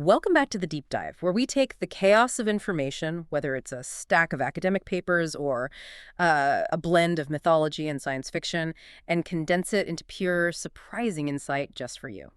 Welcome back to the Deep Dive, where we take the chaos of information, whether it's a stack of academic papers or a blend of mythology and science fiction, and condense it into pure, surprising insight just for you.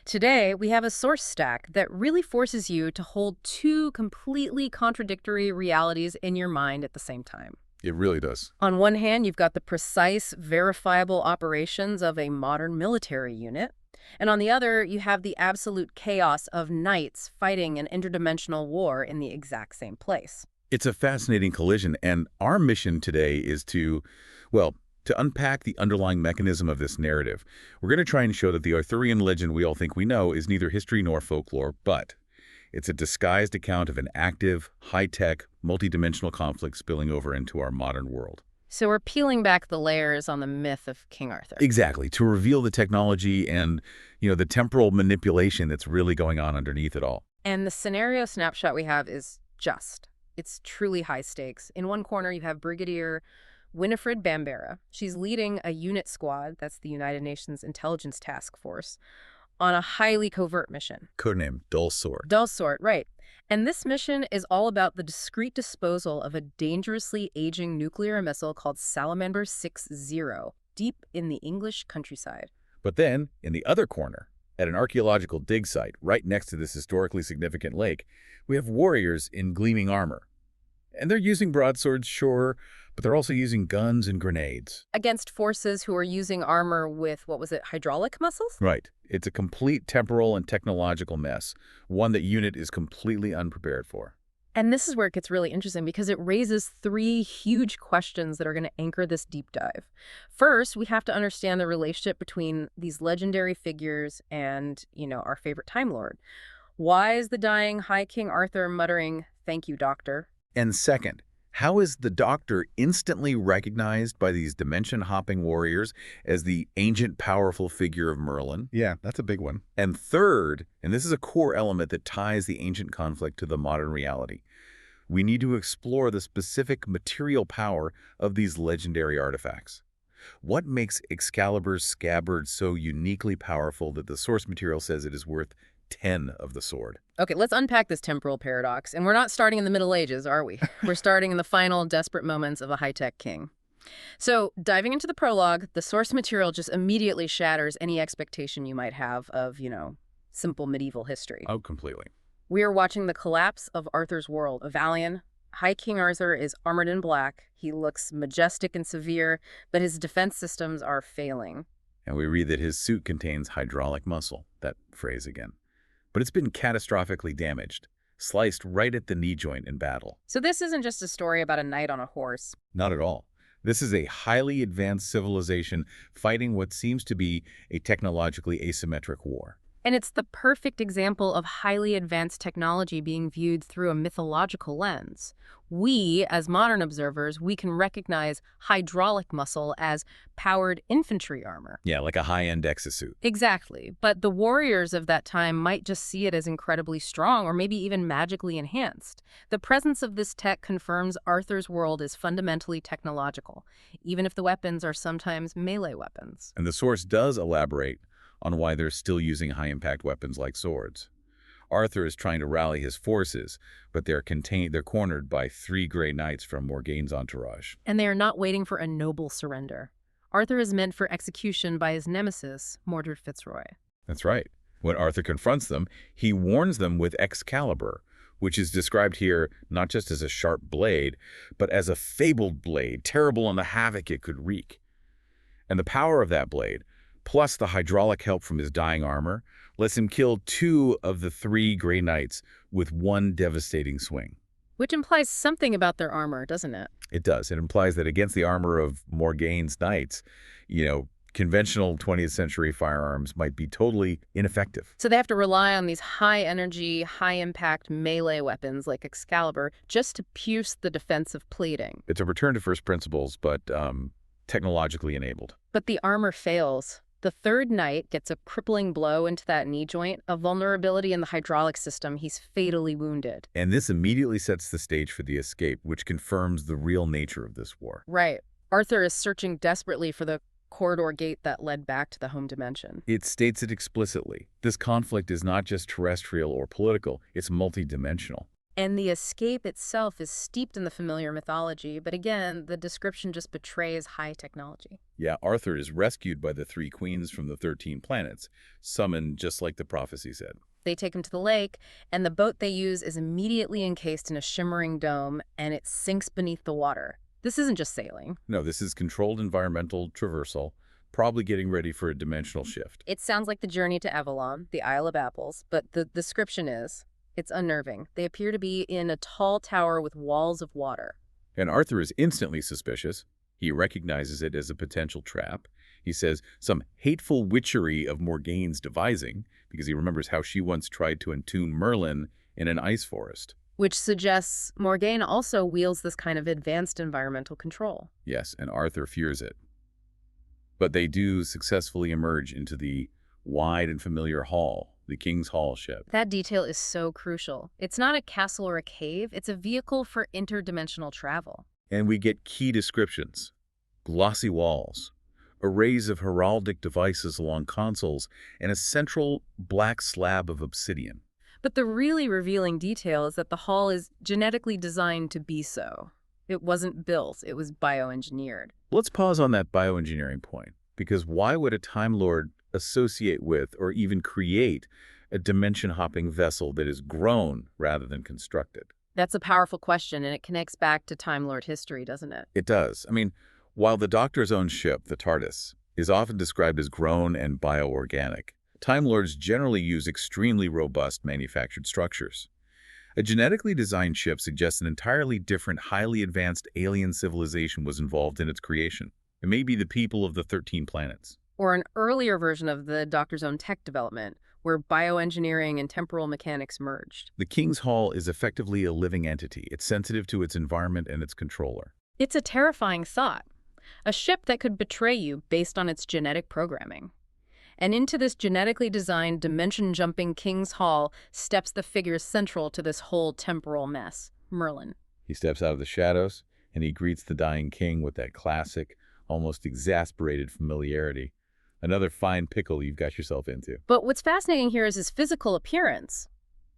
Today, we have a source stack that really forces you to hold two completely contradictory realities in your mind at the same time. It really does. On one hand, you've got the precise, verifiable operations of a modern military unit. And on the other, you have the absolute chaos of knights fighting an interdimensional war in the exact same place. It's a fascinating collision, and our mission today is to unpack the underlying mechanism of this narrative. We're going to try and show that the Arthurian legend we all think we know is neither history nor folklore, but it's a disguised account of an active, high-tech, multidimensional conflict spilling over into our modern world. So we're peeling back the layers on the myth of King Arthur. Exactly, to reveal the technology and, the temporal manipulation that's really going on underneath it all. And the scenario snapshot we have is it's truly high stakes. In one corner, you have Brigadier Winifred Bambera. She's leading a unit squad, that's the United Nations Intelligence Task Force, on a highly covert mission. Codename Dull Sword. Dull Sword, right. And this mission is all about the discreet disposal of a dangerously aging nuclear missile called Salamander 60, deep in the English countryside. But then, in the other corner, at an archaeological dig site right next to this historically significant lake, we have warriors in gleaming armor. And they're using broadswords, sure, but they're also using guns and grenades. Against forces who are using armor with, hydraulic muscles? Right. It's a complete temporal and technological mess, one that UNIT is completely unprepared for. And this is where it gets really interesting because it raises three huge questions that are going to anchor this deep dive. First, we have to understand the relationship between these legendary figures and, our favorite Time Lord. Why is the dying High King Arthur muttering, "Thank you, Doctor"? And second, how is the Doctor instantly recognized by these dimension-hopping warriors as the ancient, powerful figure of Merlin? Yeah, that's a big one. And third, and this is a core element that ties the ancient conflict to the modern reality, we need to explore the specific material power of these legendary artifacts. What makes Excalibur's scabbard so uniquely powerful that the source material says it is worth 10 of the sword? Okay, let's unpack this temporal paradox. And we're not starting in the Middle Ages, are we? We're starting in the final, desperate moments of a high-tech king. So, diving into the prologue, the source material just immediately shatters any expectation you might have of, simple medieval history. Oh, completely. We are watching the collapse of Arthur's world. Avalion, High King Arthur is armored in black. He looks majestic and severe, but his defense systems are failing. And we read that his suit contains hydraulic muscle, that phrase again. But it's been catastrophically damaged, sliced right at the knee joint in battle. So this isn't just a story about a knight on a horse. Not at all. This is a highly advanced civilization fighting what seems to be a technologically asymmetric war. And it's the perfect example of highly advanced technology being viewed through a mythological lens. We, as modern observers, we can recognize hydraulic muscle as powered infantry armor. Yeah, like a high-end exosuit. Exactly. But the warriors of that time might just see it as incredibly strong or maybe even magically enhanced. The presence of this tech confirms Arthur's world is fundamentally technological, even if the weapons are sometimes melee weapons. And the source does elaborate on why they're still using high-impact weapons like swords. Arthur is trying to rally his forces, but they're cornered by 3 gray knights from Morgaine's entourage. And they are not waiting for a noble surrender. Arthur is meant for execution by his nemesis, Mordred Fitzroy. That's right. When Arthur confronts them, he warns them with Excalibur, which is described here not just as a sharp blade, but as a fabled blade, terrible in the havoc it could wreak. And the power of that blade, plus the hydraulic help from his dying armor, lets him kill 2 of the 3 gray knights with one devastating swing. Which implies something about their armor, doesn't it? It does. It implies that against the armor of Morgaine's knights, conventional 20th century firearms might be totally ineffective. So they have to rely on these high-energy, high-impact melee weapons like Excalibur just to pierce the defensive plating. It's a return to first principles, but technologically enabled. But the armor fails. The third knight gets a crippling blow into that knee joint, a vulnerability in the hydraulic system. He's fatally wounded. And this immediately sets the stage for the escape, which confirms the real nature of this war. Right. Arthur is searching desperately for the corridor gate that led back to the home dimension. It states it explicitly. This conflict is not just terrestrial or political, it's multidimensional. And the escape itself is steeped in the familiar mythology, but again, the description just betrays high technology. Yeah, Arthur is rescued by the 3 queens from the 13 planets, summoned just like the prophecy said. They take him to the lake, and the boat they use is immediately encased in a shimmering dome, and it sinks beneath the water. This isn't just sailing. No, this is controlled environmental traversal, probably getting ready for a dimensional shift. It sounds like the journey to Avalon, the Isle of Apples, but the description is, it's unnerving. They appear to be in a tall tower with walls of water. And Arthur is instantly suspicious. He recognizes it as a potential trap. He says some hateful witchery of Morgaine's devising, because he remembers how she once tried to entune Merlin in an ice forest. Which suggests Morgaine also wields this kind of advanced environmental control. Yes, and Arthur fears it. But they do successfully emerge into the wide and familiar hall, the King's Hall ship. That detail is so crucial. It's not a castle or a cave, it's a vehicle for interdimensional travel. And we get key descriptions: glossy walls, arrays of heraldic devices along consoles, and a central black slab of obsidian. But the really revealing detail is that the hall is genetically designed to be so. It wasn't built, it was bioengineered. Let's pause on that bioengineering point, because why would a Time Lord associate with or even create a dimension-hopping vessel that is grown rather than constructed? That's a powerful question, and it connects back to Time Lord history, doesn't it? It does. I mean, while the Doctor's own ship, the TARDIS, is often described as grown and bioorganic, Time Lords generally use extremely robust manufactured structures. A genetically designed ship suggests an entirely different, highly advanced alien civilization was involved in its creation. It may be the people of the 13 planets. Or an earlier version of the Doctor's own tech development, where bioengineering and temporal mechanics merged. The King's Hall is effectively a living entity. It's sensitive to its environment and its controller. It's a terrifying thought. A ship that could betray you based on its genetic programming. And into this genetically designed, dimension-jumping King's Hall steps the figure central to this whole temporal mess, Merlin. He steps out of the shadows, and he greets the dying king with that classic, almost exasperated familiarity. Another fine pickle you've got yourself into. But what's fascinating here is his physical appearance.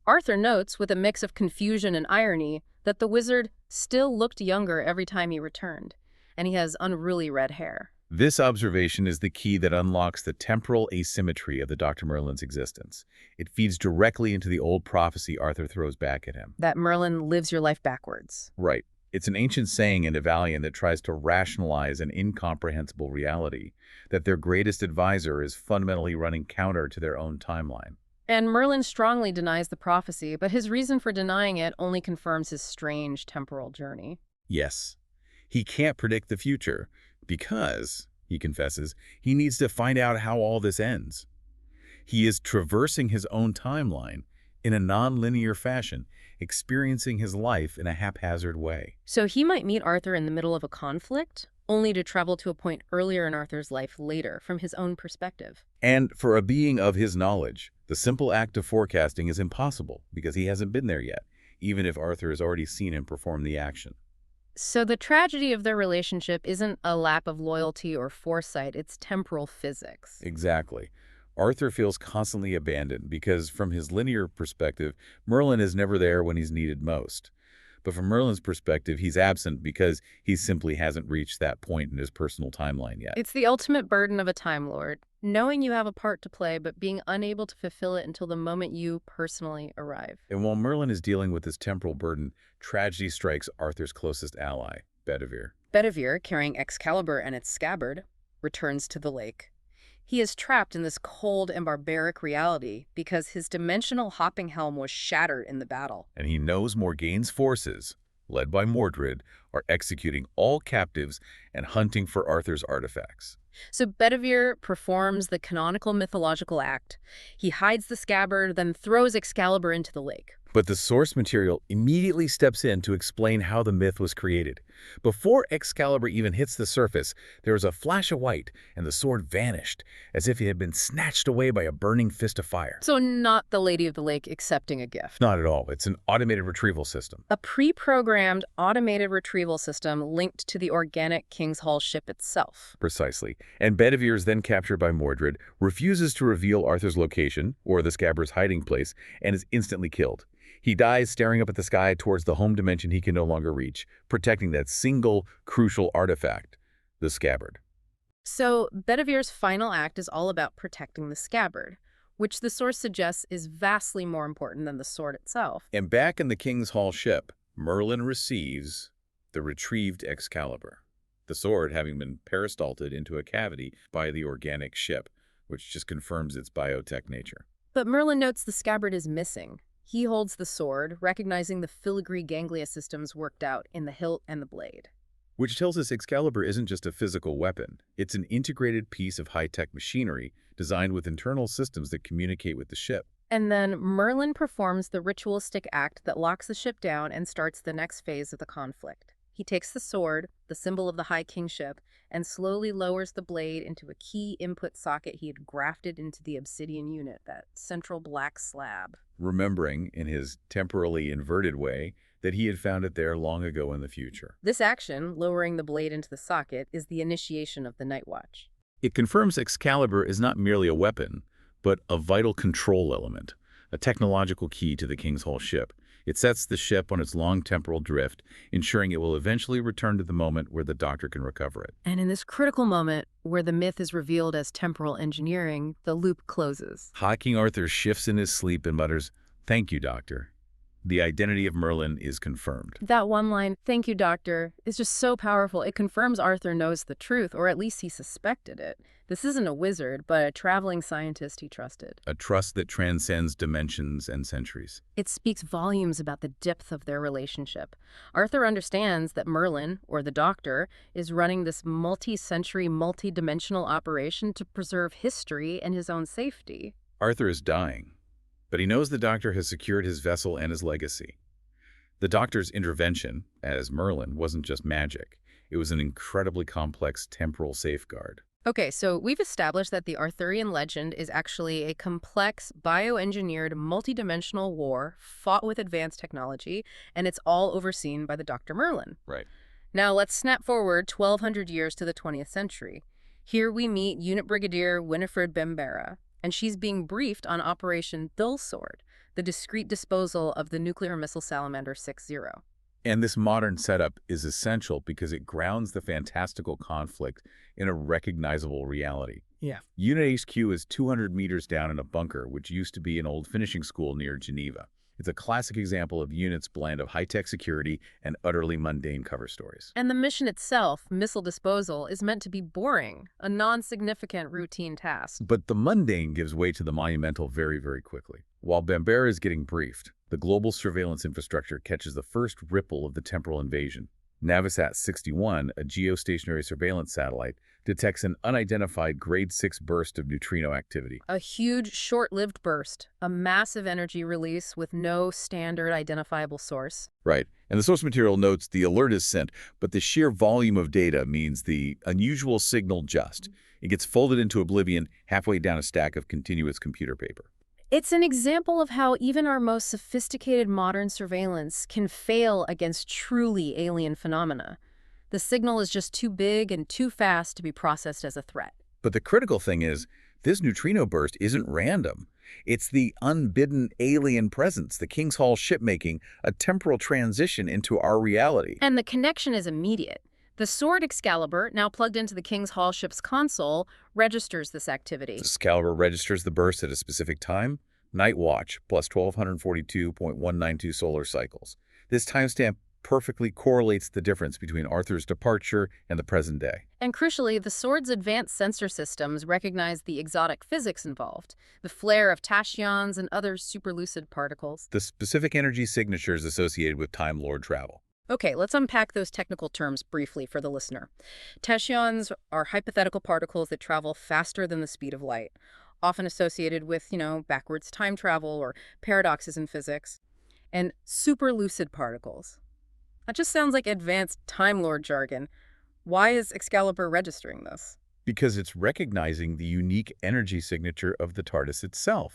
Arthur notes, with a mix of confusion and irony, that the wizard still looked younger every time he returned, and he has unruly red hair. This observation is the key that unlocks the temporal asymmetry of the Dr. Merlin's existence. It feeds directly into the old prophecy Arthur throws back at him. That Merlin lives your life backwards. Right. It's an ancient saying in Evalian that tries to rationalize an incomprehensible reality, that their greatest advisor is fundamentally running counter to their own timeline. And Merlin strongly denies the prophecy, but his reason for denying it only confirms his strange temporal journey. Yes. He can't predict the future because, he confesses, he needs to find out how all this ends. He is traversing his own timeline in a non-linear fashion, experiencing his life in a haphazard way. So he might meet Arthur in the middle of a conflict, only to travel to a point earlier in Arthur's life later, from his own perspective. And for a being of his knowledge, the simple act of forecasting is impossible because he hasn't been there yet, even if Arthur has already seen him perform the action. So the tragedy of their relationship isn't a lack of loyalty or foresight, it's temporal physics. Exactly. Arthur feels constantly abandoned because, from his linear perspective, Merlin is never there when he's needed most. But from Merlin's perspective, he's absent because he simply hasn't reached that point in his personal timeline yet. It's the ultimate burden of a Time Lord, knowing you have a part to play but being unable to fulfill it until the moment you personally arrive. And while Merlin is dealing with this temporal burden, tragedy strikes Arthur's closest ally, Bedivere. Bedivere, carrying Excalibur and its scabbard, returns to the lake. He is trapped in this cold and barbaric reality because his dimensional hopping helm was shattered in the battle. And he knows Morgaine's forces, led by Mordred, are executing all captives and hunting for Arthur's artifacts. So Bedivere performs the canonical mythological act. He hides the scabbard, then throws Excalibur into the lake. But the source material immediately steps in to explain how the myth was created. Before Excalibur even hits the surface, there is a flash of white, and the sword vanished, as if it had been snatched away by a burning fist of fire. So not the Lady of the Lake accepting a gift. Not at all. It's an automated retrieval system. A pre-programmed automated retrieval retrieval system linked to the organic King's Hall ship itself. Precisely. And Bedivere is then captured by Mordred, refuses to reveal Arthur's location, or the scabbard's hiding place, and is instantly killed. He dies staring up at the sky towards the home dimension he can no longer reach, protecting that single, crucial artifact, the scabbard. So Bedivere's final act is all about protecting the scabbard, which the source suggests is vastly more important than the sword itself. And back in the King's Hall ship, Merlin receives the retrieved Excalibur, the sword having been peristalted into a cavity by the organic ship, which just confirms its biotech nature. But Merlin notes the scabbard is missing. He holds the sword, recognizing the filigree ganglia systems worked out in the hilt and the blade. Which tells us Excalibur isn't just a physical weapon. It's an integrated piece of high-tech machinery designed with internal systems that communicate with the ship. And then Merlin performs the ritualistic act that locks the ship down and starts the next phase of the conflict. He takes the sword, the symbol of the High Kingship, and slowly lowers the blade into a key input socket he had grafted into the obsidian unit, that central black slab. Remembering, in his temporally inverted way, that he had found it there long ago in the future. This action, lowering the blade into the socket, is the initiation of the Night Watch. It confirms Excalibur is not merely a weapon, but a vital control element, a technological key to the King's Hall ship. It sets the ship on its long temporal drift, ensuring it will eventually return to the moment where the Doctor can recover it. And in this critical moment, where the myth is revealed as temporal engineering, the loop closes. High King Arthur shifts in his sleep and mutters, "Thank you, Doctor." The identity of Merlin is confirmed. That one line, "Thank you, Doctor," is just so powerful. It confirms Arthur knows the truth, or at least he suspected it. This isn't a wizard, but a traveling scientist he trusted. A trust that transcends dimensions and centuries. It speaks volumes about the depth of their relationship. Arthur understands that Merlin, or the Doctor, is running this multi-century, multi-dimensional operation to preserve history and his own safety. Arthur is dying, but he knows the Doctor has secured his vessel and his legacy. The Doctor's intervention, as Merlin, wasn't just magic. It was an incredibly complex temporal safeguard. Okay, so we've established that the Arthurian legend is actually a complex, bioengineered, multidimensional war fought with advanced technology, and it's all overseen by the Dr. Merlin. Right. Now let's snap forward 1,200 years to the 20th century. Here we meet Unit Brigadier Winifred Bambera, and she's being briefed on Operation Dull Sword, the discreet disposal of the nuclear missile salamander 6-0. And this modern setup is essential because it grounds the fantastical conflict in a recognizable reality. Yeah. Unit HQ is 200 meters down in a bunker, which used to be an old finishing school near Geneva. It's a classic example of Unit's blend of high-tech security and utterly mundane cover stories. And the mission itself, missile disposal, is meant to be boring, a non-significant routine task. But the mundane gives way to the monumental very, very quickly. While Bambera is getting briefed, the global surveillance infrastructure catches the first ripple of the temporal invasion. Navisat 61, a geostationary surveillance satellite, detects an unidentified grade 6 burst of neutrino activity. A huge, short-lived burst, a massive energy release with no standard identifiable source. Right. And the source material notes the alert is sent, but the sheer volume of data means the unusual signal just. It gets folded into oblivion halfway down a stack of continuous computer paper. It's an example of how even our most sophisticated modern surveillance can fail against truly alien phenomena. The signal is just too big and too fast to be processed as a threat. But the critical thing is, this neutrino burst isn't random. It's the unbidden alien presence, the King's Hall ship making a temporal transition into our reality. And the connection is immediate. The sword Excalibur, now plugged into the King's Hall ship's console, registers this activity. Excalibur registers the burst at a specific time, Night Watch, plus 1242.192 solar cycles. This timestamp perfectly correlates the difference between Arthur's departure and the present day. And crucially, the sword's advanced sensor systems recognize the exotic physics involved, the flare of tachyons and other superlucid particles. The specific energy signatures associated with Time Lord travel. Okay, let's unpack those technical terms briefly for the listener. Tachyons are hypothetical particles that travel faster than the speed of light, often associated with, backwards time travel or paradoxes in physics. And superlucid particles. That just sounds like advanced Time Lord jargon. Why is Excalibur registering this? Because it's recognizing the unique energy signature of the TARDIS itself.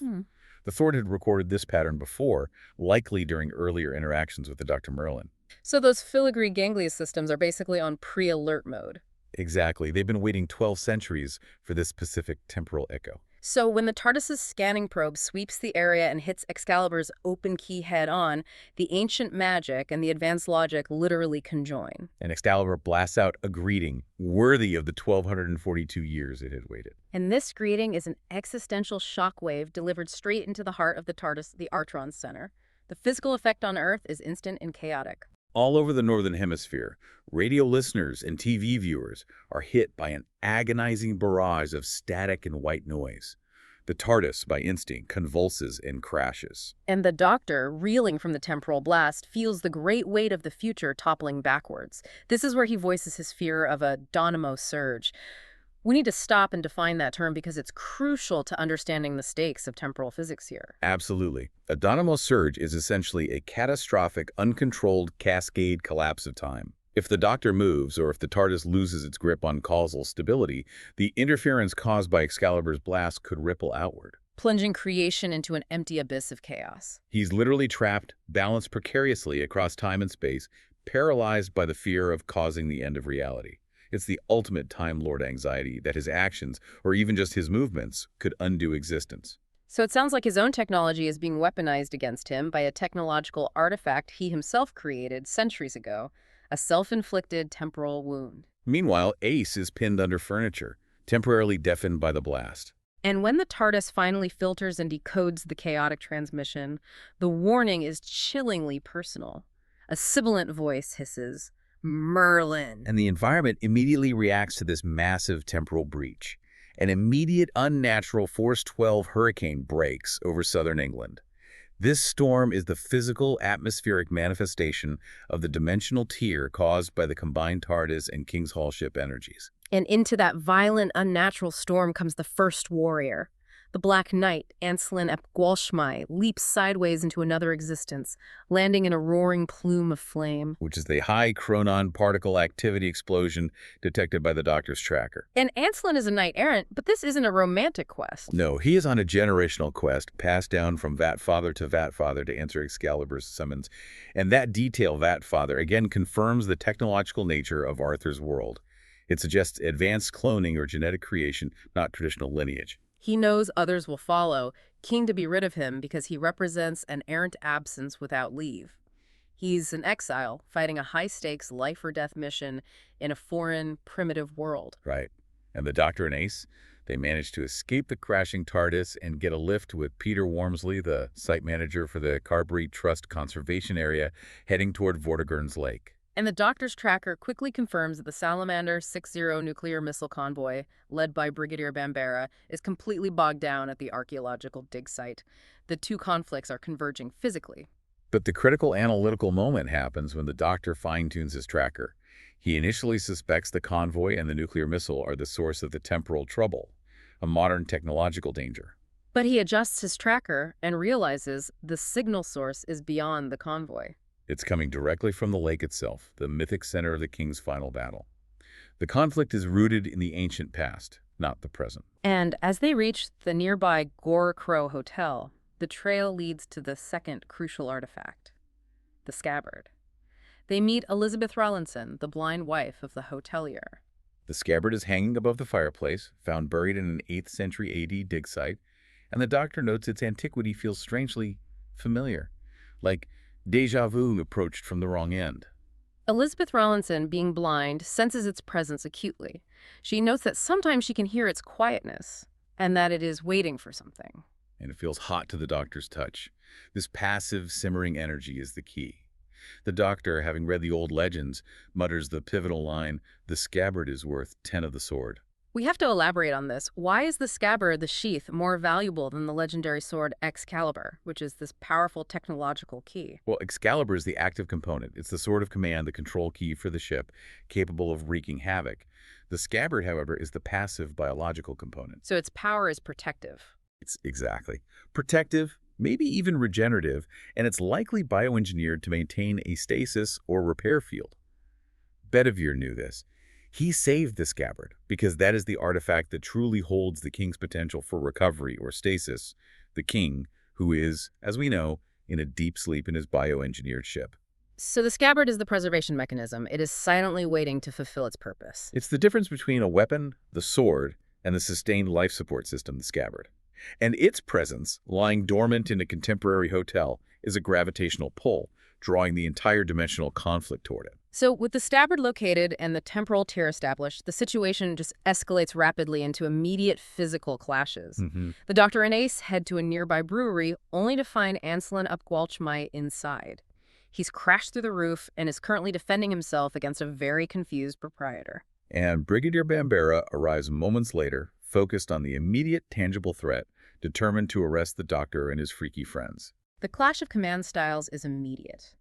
The Sword had recorded this pattern before, likely during earlier interactions with the Dr. Merlin. So those filigree ganglia systems are basically on pre-alert mode. Exactly. They've been waiting 12 centuries for this specific temporal echo. So when the TARDIS's scanning probe sweeps the area and hits Excalibur's open key head-on, the ancient magic and the advanced logic literally conjoin. And Excalibur blasts out a greeting worthy of the 1,242 years it had waited. And this greeting is an existential shockwave delivered straight into the heart of the TARDIS, the Artron Center. The physical effect on Earth is instant and chaotic. All over the Northern Hemisphere, radio listeners and TV viewers are hit by an agonizing barrage of static and white noise. The TARDIS, by instinct, convulses and crashes. And the Doctor, reeling from the temporal blast, feels the great weight of the future toppling backwards. This is where he voices his fear of a dynamo surge. We need to stop and define that term because it's crucial to understanding the stakes of temporal physics here. Absolutely. A dynamo surge is essentially a catastrophic, uncontrolled cascade collapse of time. If the Doctor moves, or if the TARDIS loses its grip on causal stability, the interference caused by Excalibur's blast could ripple outward, Plunging creation into an empty abyss of chaos. He's literally trapped, balanced precariously across time and space, paralyzed by the fear of causing the end of reality. It's the ultimate Time Lord anxiety that his actions, or even just his movements, could undo existence. So it sounds like his own technology is being weaponized against him by a technological artifact he himself created centuries ago, a self-inflicted temporal wound. Meanwhile, Ace is pinned under furniture, temporarily deafened by the blast. And when the TARDIS finally filters and decodes the chaotic transmission, the warning is chillingly personal. A sibilant voice hisses, "Merlin." And the environment immediately reacts to this massive temporal breach. An immediate, unnatural Force 12 hurricane breaks over southern England. This storm is the physical, atmospheric manifestation of the dimensional tear caused by the combined TARDIS and King's Hall ship energies. And into that violent, unnatural storm comes the first warrior. The Black Knight, Ancelin ep Gwalchmai, leaps sideways into another existence, landing in a roaring plume of flame. Which is the high chronon particle activity explosion detected by the Doctor's tracker. And Ancelin is a knight-errant, but this isn't a romantic quest. No, he is on a generational quest passed down from Vatfather to Vatfather to answer Excalibur's summons. And that detail, Vatfather, again confirms the technological nature of Arthur's world. It suggests advanced cloning or genetic creation, not traditional lineage. He knows others will follow, keen to be rid of him because he represents an errant absence without leave. He's an exile, fighting a high-stakes life-or-death mission in a foreign, primitive world. Right. And the Doctor and Ace, they manage to escape the crashing TARDIS and get a lift with Peter Wormsley, the site manager for the Carberry Trust Conservation Area, heading toward Vortigern's Lake. And the Doctor's tracker quickly confirms that the Salamander 60 nuclear missile convoy, led by Brigadier Bambera, is completely bogged down at the archaeological dig site. The two conflicts are converging physically. But the critical analytical moment happens when the Doctor fine-tunes his tracker. He initially suspects the convoy and the nuclear missile are the source of the temporal trouble, a modern technological danger. But he adjusts his tracker and realizes the signal source is beyond the convoy. It's coming directly from the lake itself, the mythic center of the King's final battle. The conflict is rooted in the ancient past, not the present. And as they reach the nearby Gore Crow Hotel, the trail leads to the second crucial artifact, the scabbard. They meet Elizabeth Rawlinson, the blind wife of the hotelier. The scabbard is hanging above the fireplace, found buried in an 8th century AD dig site, and the Doctor notes its antiquity feels strangely familiar, like déjà vu approached from the wrong end. Elizabeth Rawlinson, being blind, senses its presence acutely. She notes that sometimes she can hear its quietness, and that it is waiting for something. And it feels hot to the Doctor's touch. This passive, simmering energy is the key. The Doctor, having read the old legends, mutters the pivotal line, "The scabbard is worth 10 of the sword." We have to elaborate on this. Why is the scabbard, the sheath, more valuable than the legendary sword Excalibur, which is this powerful technological key? Well, Excalibur is the active component. It's the sword of command, the control key for the ship, capable of wreaking havoc. The scabbard, however, is the passive biological component. So its power is protective. It's exactly protective, maybe even regenerative, and it's likely bioengineered to maintain a stasis or repair field. Bedivere knew this. He saved the scabbard because that is the artifact that truly holds the King's potential for recovery or stasis, the King, who is, as we know, in a deep sleep in his bioengineered ship. So the scabbard is the preservation mechanism. It is silently waiting to fulfill its purpose. It's the difference between a weapon, the sword, and the sustained life support system, the scabbard. And its presence, lying dormant in a contemporary hotel, is a gravitational pull, drawing the entire dimensional conflict toward it. So with the scabbard located and the temporal tier established, the situation just escalates rapidly into immediate physical clashes. The Doctor and Ace head to a nearby brewery only to find Anselin ap Gwalchmai inside. He's crashed through the roof and is currently defending himself against a very confused proprietor. And Brigadier Bambera arrives moments later, focused on the immediate tangible threat, determined to arrest the Doctor and his freaky friends. The clash of command styles is immediate.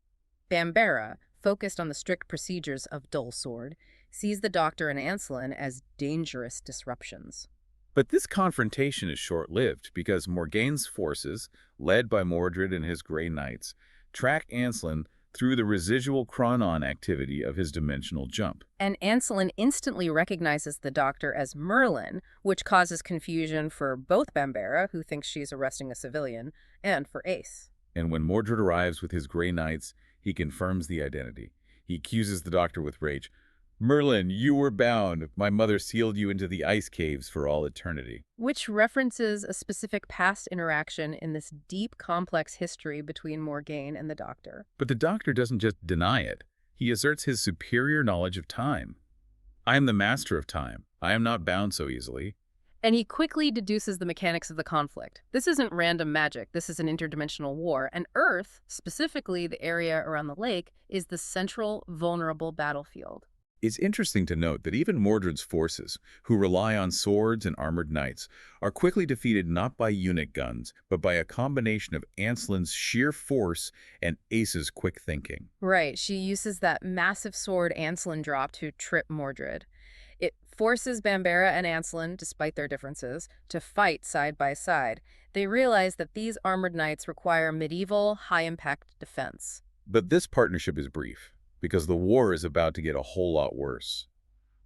Bambera, focused on the strict procedures of dull sword, sees the Doctor and Anselin as dangerous disruptions. But this confrontation is short-lived because Morgaine's forces, led by Mordred and his Grey Knights, track Anselin through the residual chronon activity of his dimensional jump. And Anselin instantly recognizes the Doctor as Merlin, which causes confusion for both Bambera, who thinks she's arresting a civilian, and for Ace. And when Mordred arrives with his Grey Knights, he confirms the identity. He accuses the Doctor with rage. "Merlin, you were bound. My mother sealed you into the ice caves for all eternity." Which references a specific past interaction in this deep, complex history between Morgaine and the Doctor. But the Doctor doesn't just deny it. He asserts his superior knowledge of time. "I am the master of time. I am not bound so easily." And he quickly deduces the mechanics of the conflict. This isn't random magic. This is an interdimensional war. And Earth, specifically the area around the lake, is the central, vulnerable battlefield. It's interesting to note that even Mordred's forces, who rely on swords and armored knights, are quickly defeated not by unit guns, but by a combination of Anselin's sheer force and Ace's quick thinking. Right. She uses that massive sword Anselin dropped to trip Mordred. It forces Bambera and Anselin, despite their differences, to fight side by side. They realize that these armored knights require medieval, high-impact defense. But this partnership is brief, because the war is about to get a whole lot worse.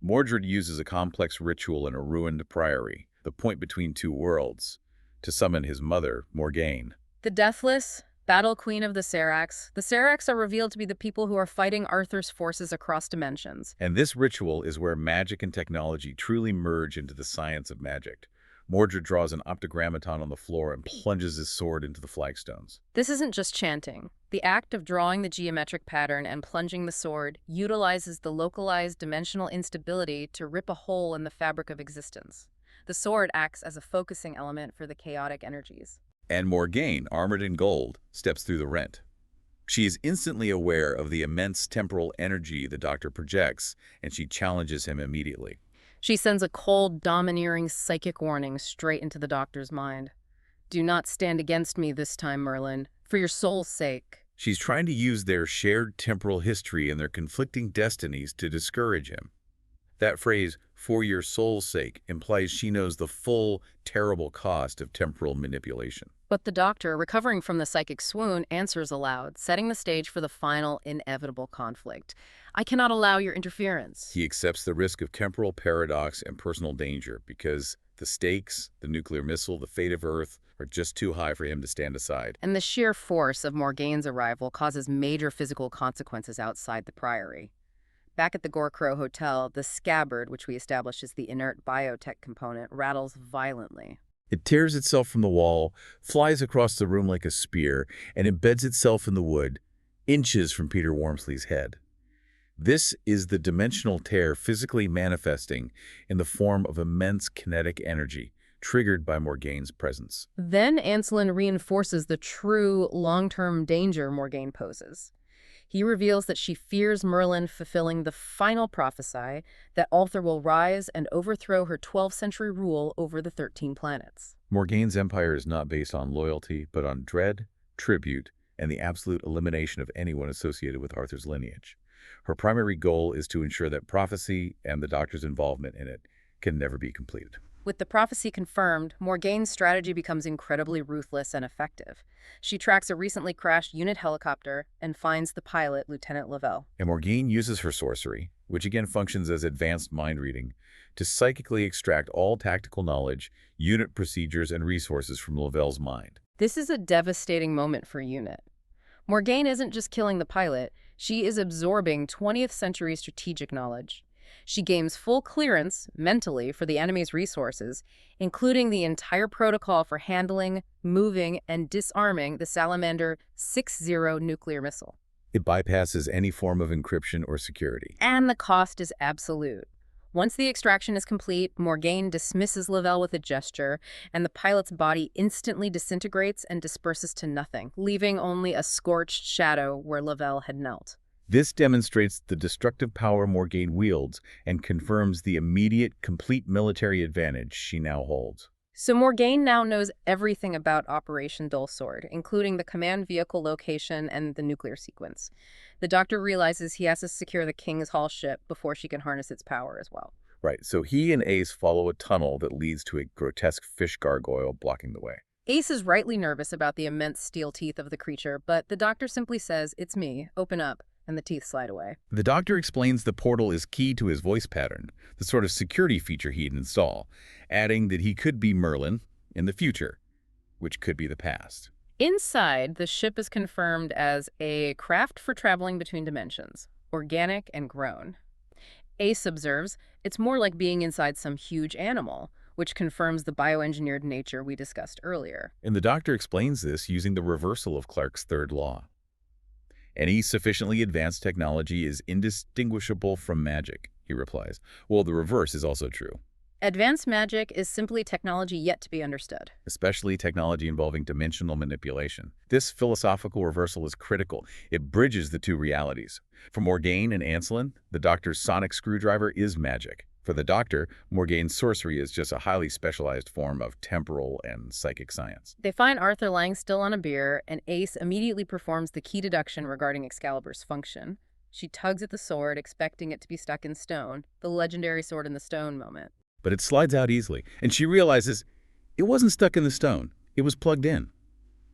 Mordred uses a complex ritual in a ruined priory, the point between two worlds, to summon his mother, Morgaine. The Deathless, Battle Queen of the Seracs. The Seracs are revealed to be the people who are fighting Arthur's forces across dimensions. And this ritual is where magic and technology truly merge into the science of magic. Mordred draws an optogrammaton on the floor and plunges his sword into the flagstones. This isn't just chanting. The act of drawing the geometric pattern and plunging the sword utilizes the localized dimensional instability to rip a hole in the fabric of existence. The sword acts as a focusing element for the chaotic energies. And Morgaine, armored in gold, steps through the rent. She is instantly aware of the immense temporal energy the Doctor projects, and she challenges him immediately. She sends a cold, domineering psychic warning straight into the Doctor's mind. "Do not stand against me this time, Merlin, for your soul's sake." She's trying to use their shared temporal history and their conflicting destinies to discourage him. That phrase, "for your soul's sake," implies she knows the full, terrible cost of temporal manipulation. But the Doctor, recovering from the psychic swoon, answers aloud, setting the stage for the final, inevitable conflict. "I cannot allow your interference." He accepts the risk of temporal paradox and personal danger because the stakes, the nuclear missile, the fate of Earth, are just too high for him to stand aside. And the sheer force of Morgaine's arrival causes major physical consequences outside the Priory. Back at the Gorkrow Hotel, the scabbard, which we established as the inert biotech component, rattles violently. It tears itself from the wall, flies across the room like a spear, and embeds itself in the wood, inches from Peter Wormsley's head. This is the dimensional tear physically manifesting in the form of immense kinetic energy, triggered by Morgaine's presence. Then Anselin reinforces the true long-term danger Morgaine poses. He reveals that she fears Merlin fulfilling the final prophecy that Arthur will rise and overthrow her 12th century rule over the 13 planets. Morgaine's empire is not based on loyalty, but on dread, tribute, and the absolute elimination of anyone associated with Arthur's lineage. Her primary goal is to ensure that prophecy and the Doctor's involvement in it can never be completed. With the prophecy confirmed, Morgaine's strategy becomes incredibly ruthless and effective. She tracks a recently crashed unit helicopter and finds the pilot, Lieutenant Lavelle. And Morgaine uses her sorcery, which again functions as advanced mind reading, to psychically extract all tactical knowledge, unit procedures, and resources from Lavelle's mind. This is a devastating moment for UNIT. Morgaine isn't just killing the pilot, she is absorbing 20th century strategic knowledge. She gains full clearance, mentally, for the enemy's resources, including the entire protocol for handling, moving, and disarming the Salamander 6-0 nuclear missile. It bypasses any form of encryption or security. And the cost is absolute. Once the extraction is complete, Morgaine dismisses Lavelle with a gesture, and the pilot's body instantly disintegrates and disperses to nothing, leaving only a scorched shadow where Lavelle had knelt. This demonstrates the destructive power Morgaine wields and confirms the immediate, complete military advantage she now holds. So Morgaine now knows everything about Operation Dull Sword, including the command vehicle location and the nuclear sequence. The Doctor realizes he has to secure the King's Hall ship before she can harness its power as well. Right, so he and Ace follow a tunnel that leads to a grotesque fish gargoyle blocking the way. Ace is rightly nervous about the immense steel teeth of the creature, but the Doctor simply says, "It's me, open up," and the teeth slide away. The Doctor explains the portal is key to his voice pattern, the sort of security feature he'd install, adding that he could be Merlin in the future, which could be the past. Inside, the ship is confirmed as a craft for traveling between dimensions, organic and grown. Ace observes it's more like being inside some huge animal, which confirms the bioengineered nature we discussed earlier. And the Doctor explains this using the reversal of Clarke's third law. Any sufficiently advanced technology is indistinguishable from magic, he replies. Well, the reverse is also true. Advanced magic is simply technology yet to be understood. Especially technology involving dimensional manipulation. This philosophical reversal is critical. It bridges the two realities. For Morgaine and Anselin, the Doctor's sonic screwdriver is magic. For the Doctor, Morgaine's sorcery is just a highly specialized form of temporal and psychic science. They find Arthur lying still on a bier, and Ace immediately performs the key deduction regarding Excalibur's function. She tugs at the sword, expecting it to be stuck in stone, the legendary sword in the stone moment. But it slides out easily, and she realizes it wasn't stuck in the stone. It was plugged in.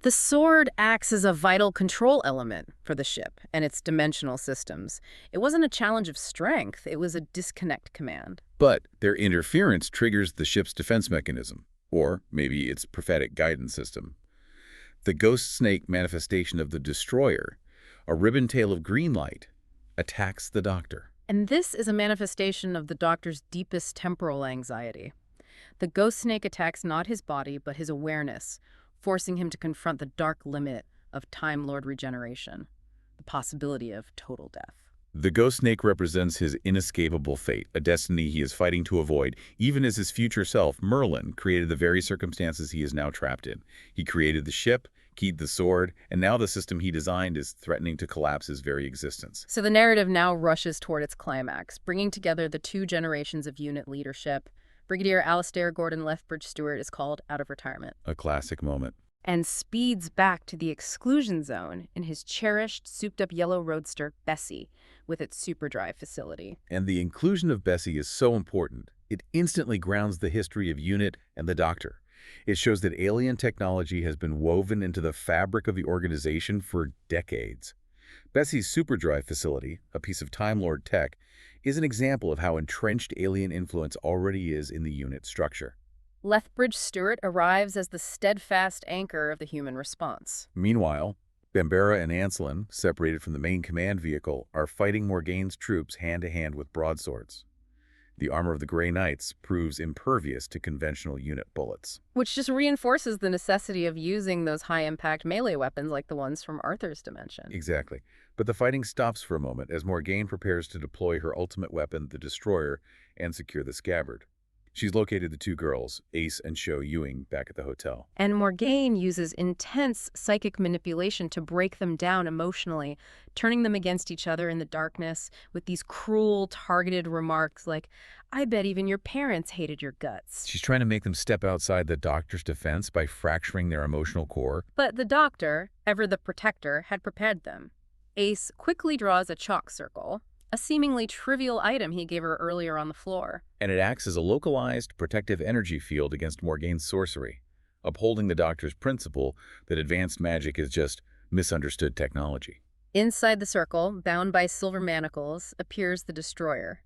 The sword acts as a vital control element for the ship and its dimensional systems. It wasn't a challenge of strength, it was a disconnect command. But their interference triggers the ship's defense mechanism, or maybe its prophetic guidance system. The ghost snake manifestation of the destroyer, a ribbon tail of green light, attacks the Doctor. And this is a manifestation of the Doctor's deepest temporal anxiety. The ghost snake attacks not his body, but his awareness, forcing him to confront the dark limit of Time Lord regeneration, the possibility of total death. The ghost snake represents his inescapable fate, a destiny he is fighting to avoid, even as his future self, Merlin, created the very circumstances he is now trapped in. He created the ship, keyed the sword, and now the system he designed is threatening to collapse his very existence. So the narrative now rushes toward its climax, bringing together the two generations of unit leadership. Brigadier Alastair Gordon Lethbridge Stewart is called out of retirement. A classic moment. And speeds back to the exclusion zone in his cherished, souped-up yellow roadster, Bessie, with its superdrive facility. And the inclusion of Bessie is so important. It instantly grounds the history of UNIT and the Doctor. It shows that alien technology has been woven into the fabric of the organization for decades. Bessie's superdrive facility, a piece of Time Lord tech, is an example of how entrenched alien influence already is in the UNIT structure. Lethbridge Stewart arrives as the steadfast anchor of the human response. Meanwhile, Bambera and Anselin, separated from the main command vehicle, are fighting Morgaine's troops hand-to-hand with broadswords. The armor of the Grey Knights proves impervious to conventional unit bullets. Which just reinforces the necessity of using those high-impact melee weapons like the ones from Arthur's dimension. Exactly. But the fighting stops for a moment as Morgaine prepares to deploy her ultimate weapon, the Destroyer, and secure the scabbard. She's located the two girls, Ace and Sho Ewing, back at the hotel. And Morgaine uses intense psychic manipulation to break them down emotionally, turning them against each other in the darkness with these cruel, targeted remarks like, "I bet even your parents hated your guts." She's trying to make them step outside the Doctor's defense by fracturing their emotional core. But the Doctor, ever the protector, had prepared them. Ace quickly draws a chalk circle, a seemingly trivial item he gave her earlier on the floor. And it acts as a localized, protective energy field against Morgaine's sorcery, upholding the Doctor's principle that advanced magic is just misunderstood technology. Inside the circle, bound by silver manacles, appears the Destroyer.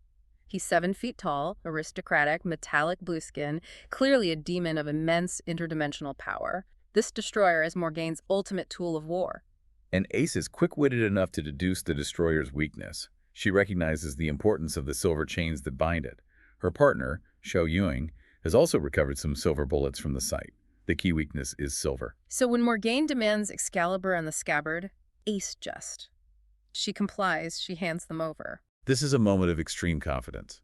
He's 7 feet tall, aristocratic, metallic blue skin, clearly a demon of immense interdimensional power. this destroyer as Morgaine's ultimate tool of war. And Ace is quick-witted enough to deduce the destroyer's weakness. She recognizes the importance of the silver chains that bind it. Her partner, Shou Ying, has also recovered some silver bullets from the site. The key weakness is silver. So when Morgaine demands Excalibur and the scabbard, Ace just. She complies, she hands them over. This is a moment of extreme confidence.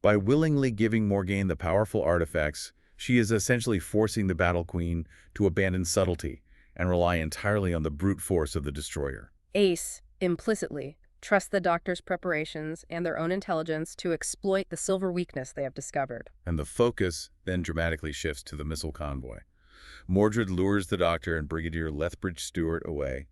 By willingly giving Morgaine the powerful artifacts, she is essentially forcing the Battle Queen to abandon subtlety and rely entirely on the brute force of the destroyer. Ace, implicitly, trusts the Doctor's preparations and their own intelligence to exploit the silver weakness they have discovered. And the focus then dramatically shifts to the missile convoy. Mordred lures the Doctor and Brigadier Lethbridge Stewart away,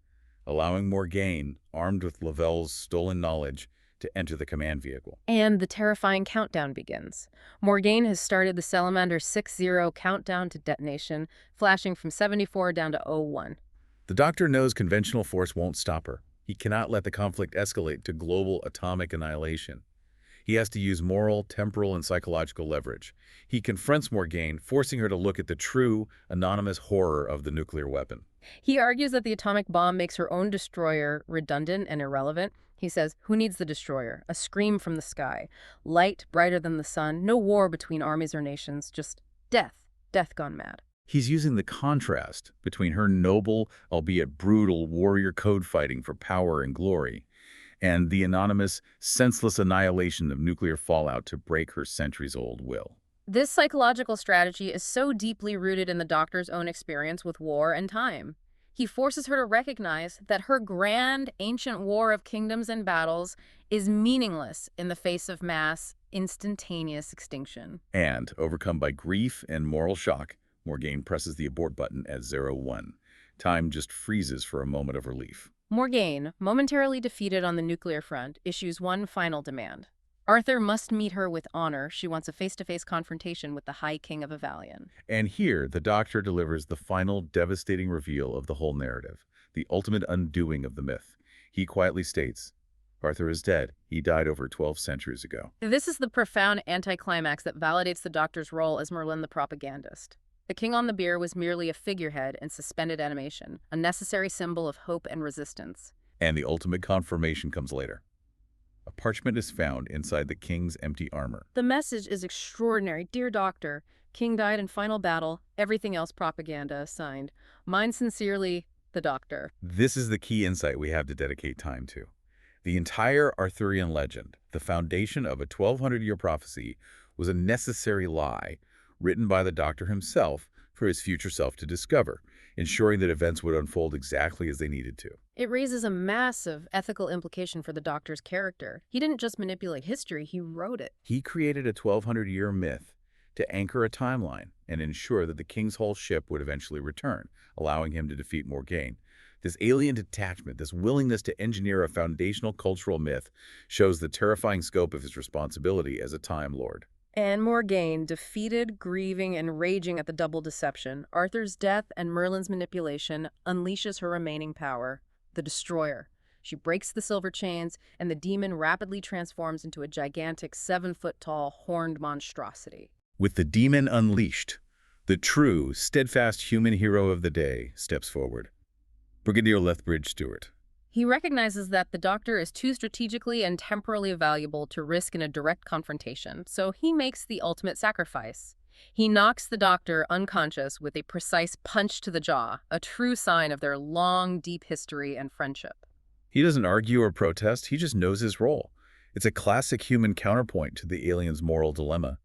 allowing Morgaine, armed with Lavelle's stolen knowledge, to enter the command vehicle. And the terrifying countdown begins. Morgaine has started the Salamander 6-0 countdown to detonation, flashing from 74 down to 01. The Doctor knows conventional force won't stop her. He cannot let the conflict escalate to global atomic annihilation. He has to use moral, temporal, and psychological leverage. He confronts Morgaine, forcing her to look at the true, anonymous horror of the nuclear weapon. He argues that the atomic bomb makes her own destroyer redundant and irrelevant. He says, who needs the destroyer? A scream from the sky. Light, brighter than the sun. No war between armies or nations. Just death. Death gone mad. He's using the contrast between her noble, albeit brutal, warrior code fighting for power and glory, and the anonymous, senseless annihilation of nuclear fallout to break her centuries-old will. This psychological strategy is so deeply rooted in the Doctor's own experience with war and time. He forces her to recognize that her grand, ancient war of kingdoms and battles is meaningless in the face of mass, instantaneous extinction. And, overcome by grief and moral shock, Morgaine presses the abort button at 01. Time just freezes for a moment of relief. Morgaine, momentarily defeated on the nuclear front, issues one final demand. Arthur must meet her with honor. She wants a face-to-face confrontation with the High King of Avalion. And here, the Doctor delivers the final devastating reveal of the whole narrative, the ultimate undoing of the myth. He quietly states, Arthur is dead. He died over 12 centuries ago. This is the profound anticlimax that validates the Doctor's role as Merlin the propagandist. The king on the bier was merely a figurehead in suspended animation, a necessary symbol of hope and resistance. And the ultimate confirmation comes later. A parchment is found inside the king's empty armor. The message is extraordinary. Dear Doctor, King died in final battle. Everything else propaganda. Signed. Mine sincerely, the Doctor. This is the key insight we have to dedicate time to. The entire Arthurian legend, the foundation of a 1,200-year prophecy, was a necessary lie written by the Doctor himself for his future self to discover, ensuring that events would unfold exactly as they needed to. It raises a massive ethical implication for the Doctor's character. He didn't just manipulate history, he wrote it. He created a 1,200-year myth to anchor a timeline and ensure that the king's whole ship would eventually return, allowing him to defeat Morgaine. This alien detachment, this willingness to engineer a foundational cultural myth, shows the terrifying scope of his responsibility as a Time Lord. And Morgaine, defeated, grieving, and raging at the double deception, Arthur's death and Merlin's manipulation, unleashes her remaining power, the Destroyer. She breaks the silver chains, and the demon rapidly transforms into a gigantic 7-foot-tall, horned monstrosity. With the demon unleashed, the true, steadfast human hero of the day steps forward. Brigadier Lethbridge Stewart. He recognizes that the Doctor is too strategically and temporally valuable to risk in a direct confrontation, so he makes the ultimate sacrifice. He knocks the Doctor unconscious with a precise punch to the jaw, a true sign of their long, deep history and friendship. He doesn't argue or protest, he just knows his role. It's a classic human counterpoint to the alien's moral dilemma.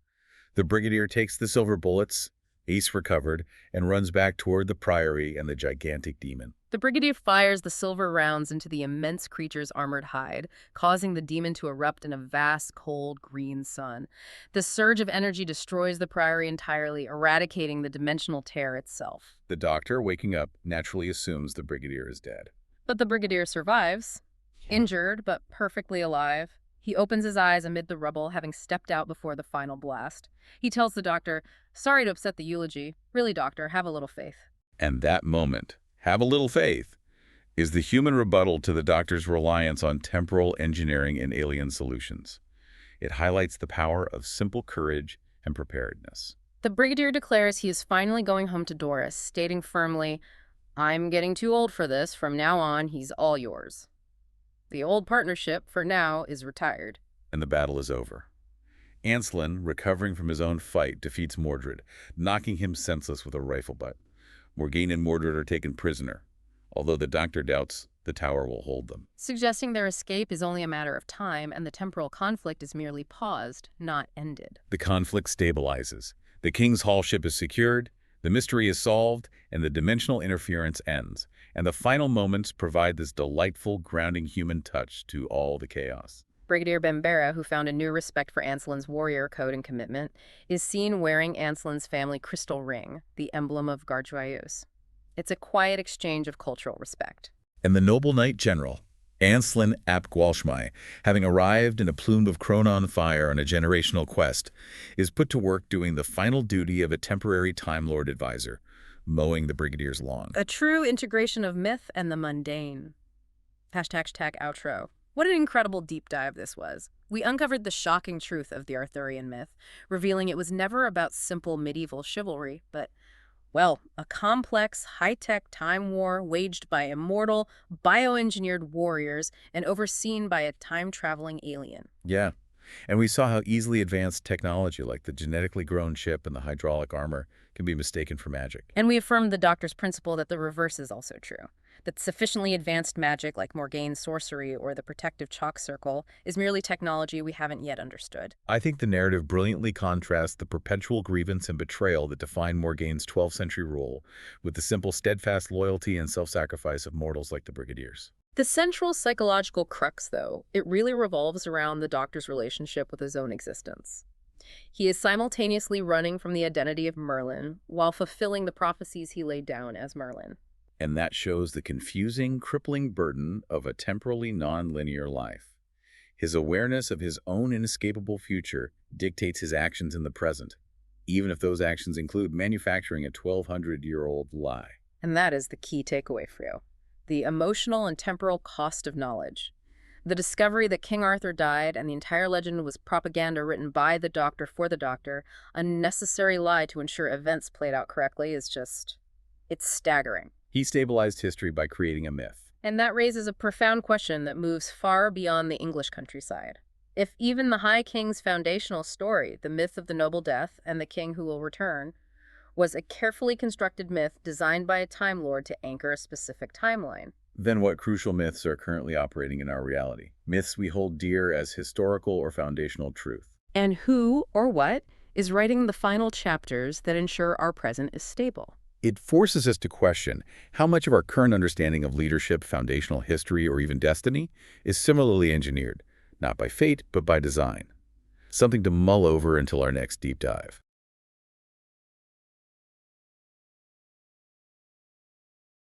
The Brigadier takes the silver bullets, Ace recovered, and runs back toward the Priory and the gigantic demon. The Brigadier fires the silver rounds into the immense creature's armored hide, causing the demon to erupt in a vast, cold, green sun. The surge of energy destroys the Priory entirely, eradicating the dimensional tear itself. The Doctor, waking up, naturally assumes the Brigadier is dead. But the Brigadier survives, injured but perfectly alive. He opens his eyes amid the rubble, having stepped out before the final blast. He tells the Doctor, "Sorry to upset the eulogy. Really, Doctor, have a little faith." And that moment, have a little faith, is the human rebuttal to the Doctor's reliance on temporal engineering and alien solutions. It highlights the power of simple courage and preparedness. The Brigadier declares he is finally going home to Doris, stating firmly, "I'm getting too old for this. From now on, he's all yours." The old partnership, for now, is retired. And the battle is over. Ancelin, recovering from his own fight, defeats Mordred, knocking him senseless with a rifle butt. Morgaine and Mordred are taken prisoner, although the doctor doubts the tower will hold them. Suggesting their escape is only a matter of time and the temporal conflict is merely paused, not ended. The conflict stabilizes. The King's Hall ship is secured, the mystery is solved, and the dimensional interference ends. And the final moments provide this delightful, grounding human touch to all the chaos. Brigadier Bambera, who found a new respect for Ancelin's warrior code and commitment, is seen wearing Ancelin's family crystal ring, the emblem of Garde-Joyeuse. It's a quiet exchange of cultural respect. And the noble knight general, Ancelin ap Gwalchmai, having arrived in a plume of Cronon fire on a generational quest, is put to work doing the final duty of a temporary Time Lord advisor, mowing the Brigadier's lawn. A true integration of myth and the mundane. #outro. What an incredible deep dive this was. We uncovered the shocking truth of the Arthurian myth, revealing it was never about simple medieval chivalry, but, well, a complex, high-tech time war waged by immortal, bioengineered warriors and overseen by a time-traveling alien. Yeah, and we saw how easily advanced technology like the genetically grown chip and the hydraulic armor can be mistaken for magic. And we affirmed the Doctor's principle that the reverse is also true, that sufficiently advanced magic like Morgaine's sorcery or the protective chalk circle is merely technology we haven't yet understood. I think the narrative brilliantly contrasts the perpetual grievance and betrayal that define Morgaine's 12th century rule with the simple, steadfast loyalty and self-sacrifice of mortals like the Brigadiers. The central psychological crux, though, it really revolves around the Doctor's relationship with his own existence. He is simultaneously running from the identity of Merlin while fulfilling the prophecies he laid down as Merlin. And that shows the confusing, crippling burden of a temporally non-linear life. His awareness of his own inescapable future dictates his actions in the present, even if those actions include manufacturing a 1,200-year-old lie. And that is the key takeaway for you. The emotional and temporal cost of knowledge. The discovery that King Arthur died and the entire legend was propaganda written by the Doctor for the Doctor, a necessary lie to ensure events played out correctly, is just... it's staggering. He stabilized history by creating a myth. And that raises a profound question that moves far beyond the English countryside. If even the High King's foundational story, the myth of the noble death and the king who will return, was a carefully constructed myth designed by a Time Lord to anchor a specific timeline, then what crucial myths are currently operating in our reality? Myths we hold dear as historical or foundational truth. and who or what is writing the final chapters that ensure our present is stable. It forces us to question how much of our current understanding of leadership, foundational history, or even destiny is similarly engineered, not by fate, but by design. Something to mull over until our next deep dive.